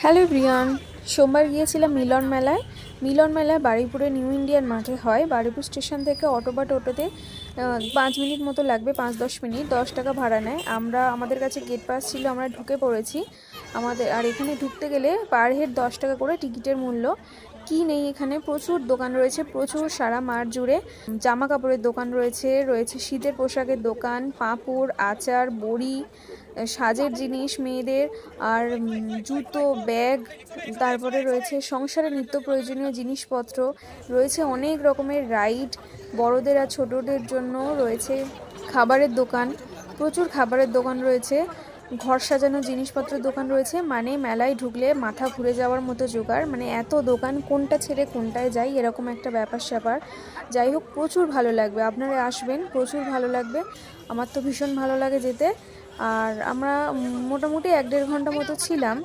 Hello Brian, সোমবার গিয়েছিলাম মিলন মেলায় বারুইপুরে নিউ ইন্ডিয়ান মাঠে হয়। বারুইপুর স্টেশন থেকে অটো বা টোটোতে 5 মিনিট মতো লাগবে, 5-10 মিনিট, 10 টাকা ভাড়া নেয়। আমাদের কাছে গেট পাস ছিল, আমরা ঢুকে পড়েছি। আর এখানে ঢুকতে গেলে পার হেড 10 টাকা করে টিকিটের মূল্য। কি নেই এখানে, প্রচুর দোকান রয়েছে, প্রচুর সারা মাঠ জুড়ে। জামা কাপড়ের দোকান রয়েছে শীতের পোশাকের দোকান, পাঁপড়, আচার, বড়ি, সাজের জিনিস মেয়েদের, আর জুতো, ব্যাগ, তারপরে রয়েছে সংসারে নিত্য প্রয়োজনীয় জিনিসপত্র, রয়েছে অনেক রকমের রাইড, বড়দের আর ছোটদের জন্য রয়েছে খাবারের দোকান, প্রচুর খাবারের দোকান রয়েছে, ঘর সাজানোর জিনিসপত্রের দোকান রয়েছে। মানে মেলায় ঢুকলে মাথা ঘুরে যাওয়ার মতো জোগাড়, মানে এত দোকান, কোনটা ছেড়ে কোনটায় যাই এরকম একটা ব্যাপার স্যাপার। যাই হোক, প্রচুর ভালো লাগবে, আপনারা আসবেন, প্রচুর ভালো লাগবে। আমার তো ভীষণ ভালো লাগে যেতে। আর আমরা মোটামুটি 1-1.5 ঘন্টা মতো ছিলাম।